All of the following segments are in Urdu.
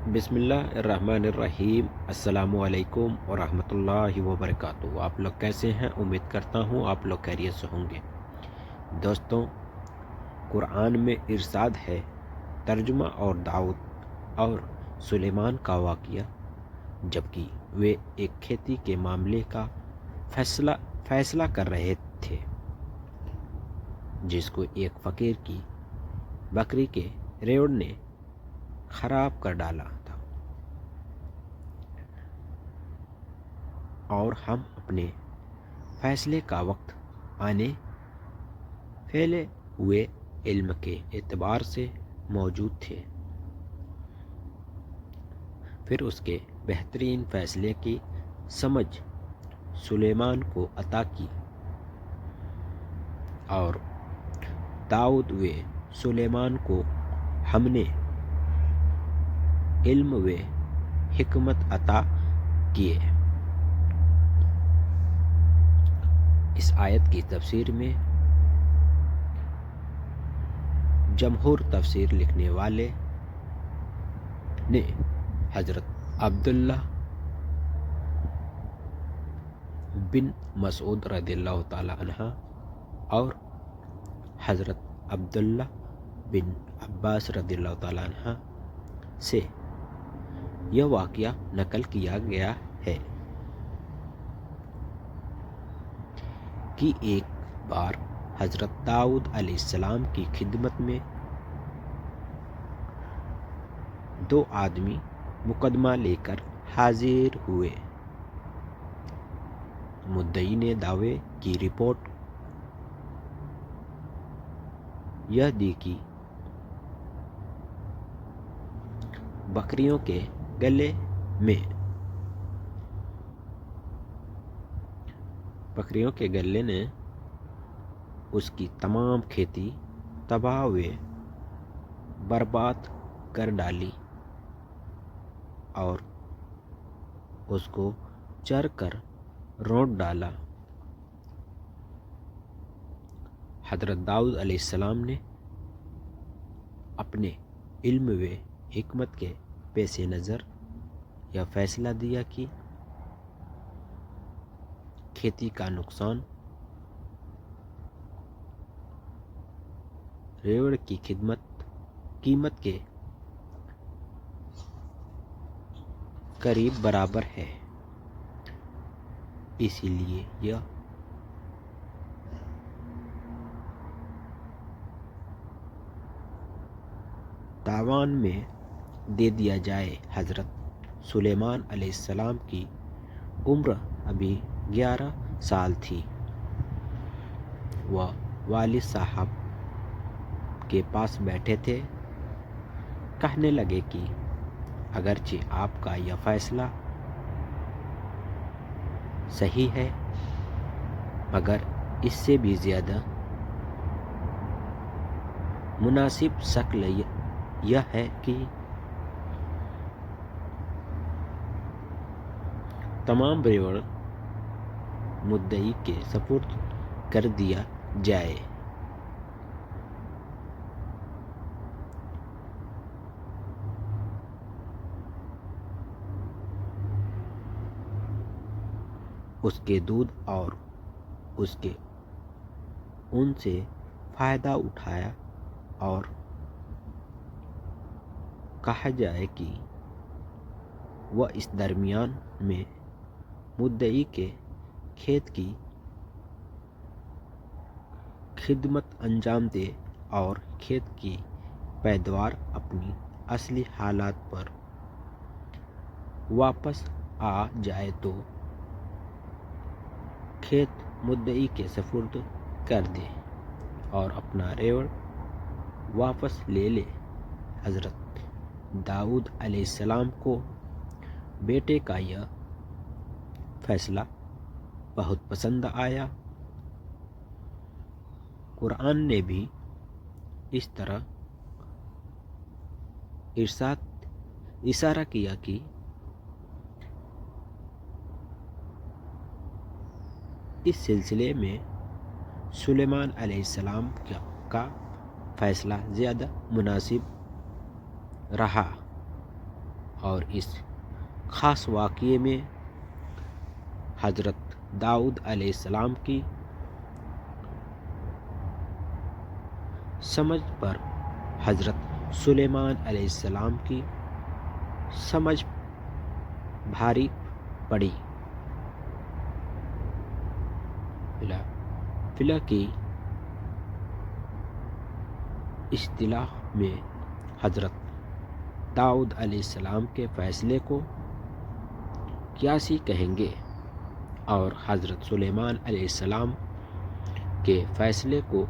بسم اللہ الرحمن الرحیم۔ السلام علیکم ورحمۃ اللہ وبرکاتہ۔ آپ لوگ کیسے ہیں؟ امید کرتا ہوں آپ لوگ خیریت سے ہوں گے۔ دوستوں، قرآن میں ارشاد ہے، ترجمہ اور داؤد اور سلیمان کا واقعہ جبکہ وہ ایک کھیتی کے معاملے کا فیصلہ کر رہے تھے جس کو ایک فقیر کی بکری کے ریوڑ نے خراب کر ڈالا تھا، اور ہم اپنے فیصلے کا وقت آنے پھیلے ہوئے علم کے اعتبار سے موجود تھے۔ پھر اس کے بہترین فیصلے کی سمجھ سلیمان کو عطا کی، اور داؤد و سلیمان کو ہم نے علم و حکمت عطا کیے۔ اس آیت کی تفسیر میں جمہور تفسیر لکھنے والے نے حضرت عبداللہ بن مسعود رضی اللہ تعالی عنہ اور حضرت عبداللہ بن عباس رضی اللہ تعالی عنہ سے یہ واقعہ نقل کیا گیا ہے کہ ایک بار حضرت داؤد علیہ السلام کی خدمت میں دو آدمی مقدمہ لے کر حاضر ہوئے۔ مدعی نے دعوے کی رپورٹ یہ دی کہ بکریوں کے گلے نے اس کی تمام کھیتی تباہ و برباد کر ڈالی اور اس کو چر کر رونٹ ڈالا۔ حضرت داؤد علیہ السلام نے اپنے علم و حکمت کے پیش نظر یہ فیصلہ دیا کہ کھیتی کا نقصان ریوڑ کی قیمت کے قریب برابر ہے، اسی لیے یہ تاوان میں دے دیا جائے۔ حضرت سلیمان علیہ السلام کی عمر ابھی 11 سال تھی۔ وہ والد صاحب کے پاس بیٹھے تھے، کہنے لگے کہ اگرچہ آپ کا یہ فیصلہ صحیح ہے، مگر اس سے بھی زیادہ مناسب شکل یہ ہے کہ تمام ریوڑ مدعی کے سپرد کر دیا جائے۔ اس کے دودھ اور اس کے اون سے فائدہ اٹھایا، اور کہا جائے کہ وہ اس درمیان میں مدعی کے کھیت کی خدمت انجام دے اور کھیت کی پیداوار اپنی اصلی حالات پر واپس آ جائے تو کھیت مدعی کے سپرد کر دے اور اپنا ریوڑ واپس لے لے۔ حضرت داؤد علیہ السلام کو بیٹے کا یہ فیصلہ بہت پسند آیا۔ قرآن نے بھی اس طرح اشارہ کیا کہ اس سلسلے میں سلیمان علیہ السلام کا فیصلہ زیادہ مناسب رہا، اور اس خاص واقعے میں حضرت داؤد علیہ السلام کی سمجھ پر حضرت سلیمان علیہ السلام کی سمجھ بھاری پڑی۔ فلا کی اصطلاح میں حضرت داؤد علیہ السلام کے فیصلے کو قیاسی کہیں گے اور حضرت سلیمان علیہ السلام کے فیصلے کو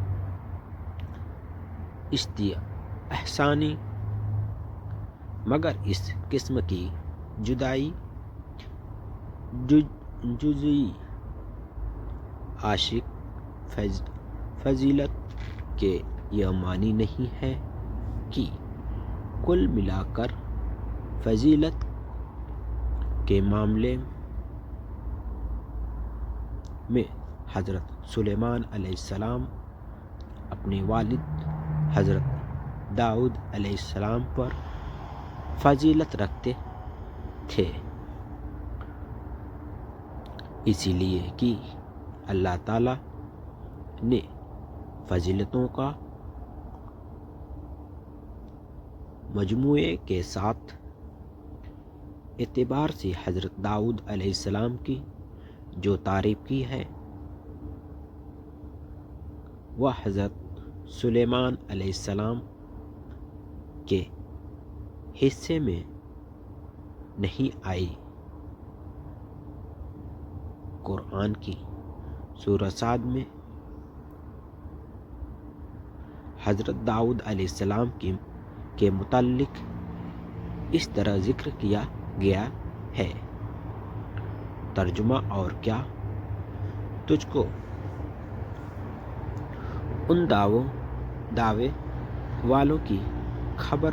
استحسانی، مگر اس قسم کی جزئی عاشق فضیلت کے یہ معنی نہیں ہے کہ کل ملا کر فضیلت کے معاملے میں حضرت سلیمان علیہ السلام اپنے والد حضرت داؤد علیہ السلام پر فضیلت رکھتے تھے، اسی لیے کہ اللہ تعالیٰ نے فضیلتوں کا مجموعے کے ساتھ اعتبار سے حضرت داؤد علیہ السلام کی جو تعریف کی ہے وہ حضرت سلیمان علیہ السلام کے حصے میں نہیں آئی۔ قرآن کی سورہ صاد میں حضرت داؤد علیہ السلام کے متعلق اس طرح ذکر کیا گیا ہے، ترجمہ اور کیا تجھ کو ان دعوے والوں کی خبر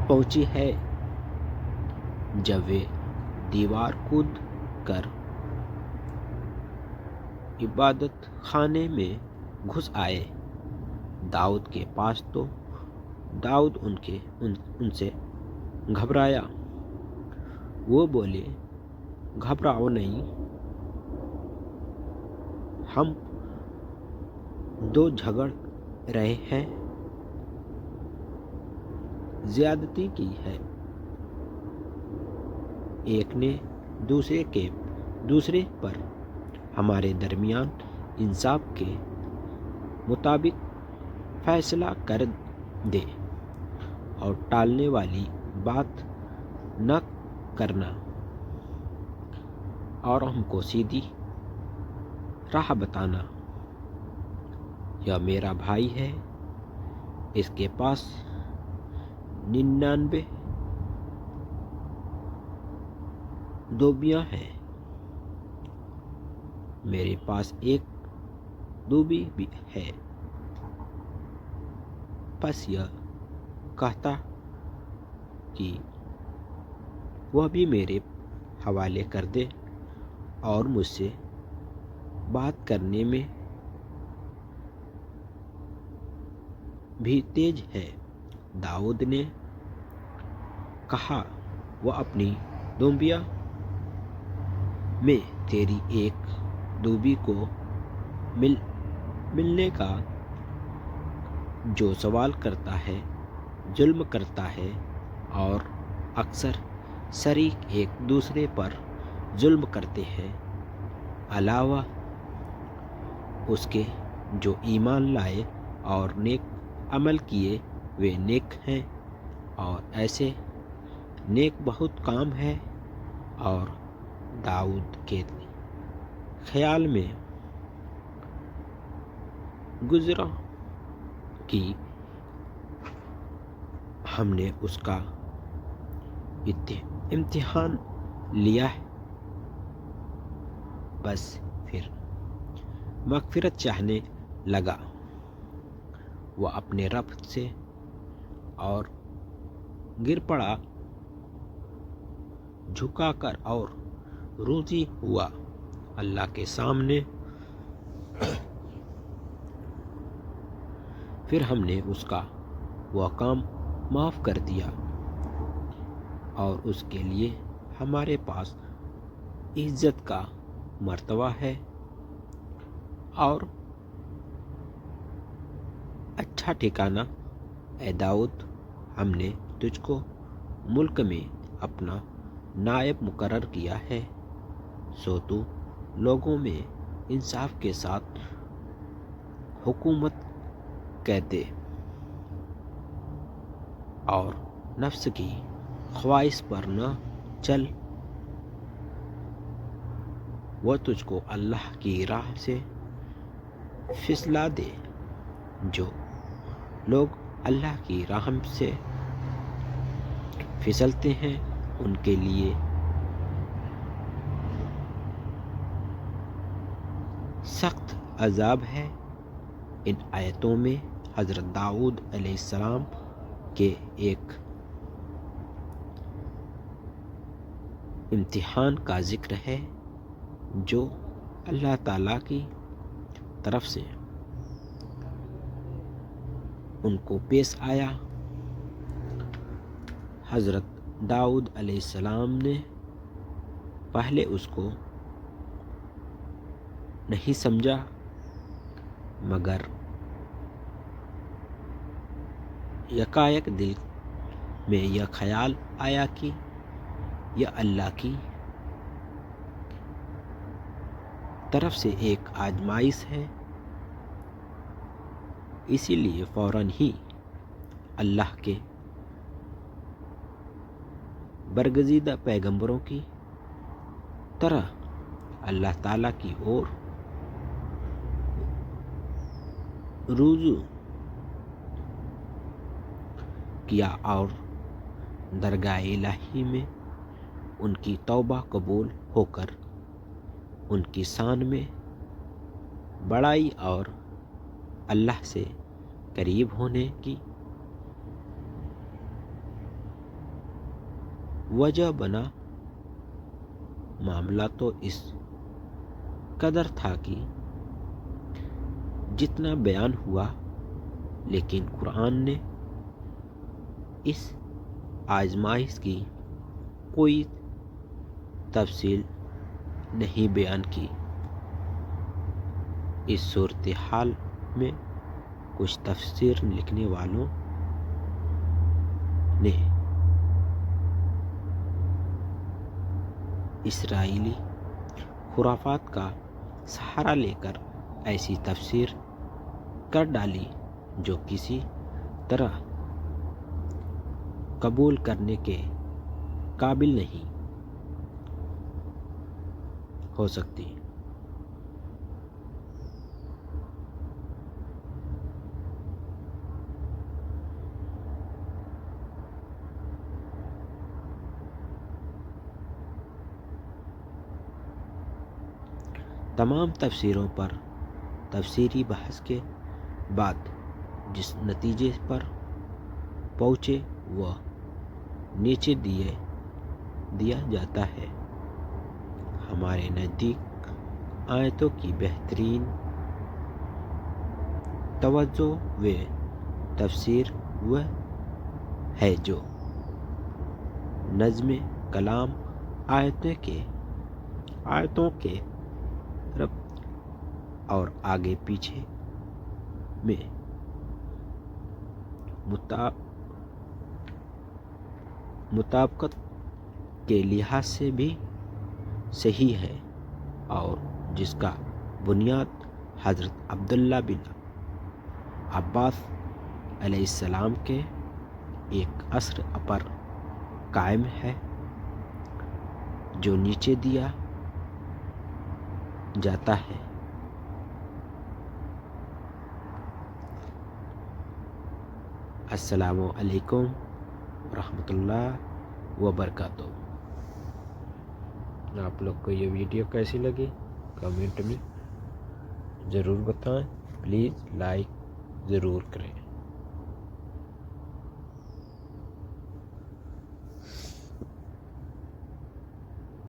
پہنچی ہے جب وہ دیوار کود کر عبادت خانے میں گھس آئے داؤد کے پاس، تو داؤد ان سے گھبرایا۔ وہ بولے، گھبراؤ نہیں، ہم دو جھگڑ رہے ہیں، زیادتی کی ہے، ایک نے دوسرے پر ہمارے درمیان انصاف کے مطابق فیصلہ کر دے اور ٹالنے والی بات نہ کرنا، اور ہم کو سیدھی راہ بتانا۔ یہ میرا بھائی ہے، اس کے پاس 99 دوبیاں ہیں، میرے پاس ایک دوبی بھی ہے، پس یہ کہتا کہ وہ بھی میرے حوالے کر دے اور مجھ سے بات کرنے میں بھی تیز ہے۔ داؤد نے کہا، وہ اپنی دوبیا میں تیری ایک دوبی کو ملنے کا جو سوال کرتا ہے، ظلم کرتا ہے، اور اکثر شریک ایک دوسرے پر ظلم کرتے ہیں، علاوہ اس کے جو ایمان لائے اور نیک عمل کیے وہ نیک ہیں، اور ایسے نیک بہت کام ہے۔ اور داؤد کے خیال میں گزرا کہ ہم نے اس کا امتحان لیا ہے، بس پھر مغفرت چاہنے لگا۔ وہ اپنے رب سے اور گر پڑا، جھکا کر اور روزی ہوا اللہ کے سامنے۔ پھر ہم نے اس کا وہ کام معاف کر دیا، اور اس کے لیے ہمارے پاس عزت کا مرتبہ ہے اور اچھا ٹھکانہ۔ اے داؤد، ہم نے تجھ کو ملک میں اپنا نائب مقرر کیا ہے، سو تو لوگوں میں انصاف کے ساتھ حکومت کر دے اور نفس کی خواہش پر نہ چل۔ وہ تجھ کو اللہ کی راہ سے پھسلا دے۔ جو لوگ اللہ کی راہ سے پھسلتے ہیں ان کے لیے سخت عذاب ہے۔ ان آیتوں میں حضرت داؤد علیہ السلام کے ایک امتحان کا ذکر ہے جو اللہ تعالیٰ کی طرف سے ان کو پیش آیا۔ حضرت داؤد علیہ السلام نے پہلے اس کو نہیں سمجھا، مگر یکایک دل میں یہ خیال آیا کہ یہ اللہ کی طرف سے ایک آزمائش ہے، اسی لیے فوراً ہی اللہ کے برگزیدہ پیغمبروں کی طرح اللہ تعالیٰ کی اور رجوع کیا اور درگاہ الہی میں ان کی توبہ قبول ہو کر ان کی شان میں بڑائی اور اللہ سے قریب ہونے کی وجہ بنا۔ معاملہ تو اس قدر تھا کہ جتنا بیان ہوا، لیکن قرآن نے اس آزمائش کی کوئی تفصیل نہیں بیان کی۔ اس صورتحال میں کچھ تفسیر لکھنے والوں نے اسرائیلی خرافات کا سہارا لے کر ایسی تفسیر کر ڈالی جو کسی طرح قبول کرنے کے قابل نہیں ہو سکتی۔ تمام تفسیروں پر تفسیری بحث کے بعد جس نتیجے پر پہنچے وہ نیچے دیا جاتا ہے۔ ہمارے نزدیک آیتوں کی بہترین توجہ و تفسیر وہ ہے جو نظم کلام آیتوں کے ربط اور آگے پیچھے میں مطابقت کے لحاظ سے بھی صحیح ہے، اور جس کا بنیاد حضرت عبداللہ بن عباس علیہ السلام کے ایک اثر پر قائم ہے جو نیچے دیا جاتا ہے۔ السلام علیکم ورحمۃ اللہ وبرکاتہ۔ آپ لوگ کو یہ ویڈیو کیسی لگی کمنٹ میں ضرور بتائیں، پلیز لائک ضرور کریں۔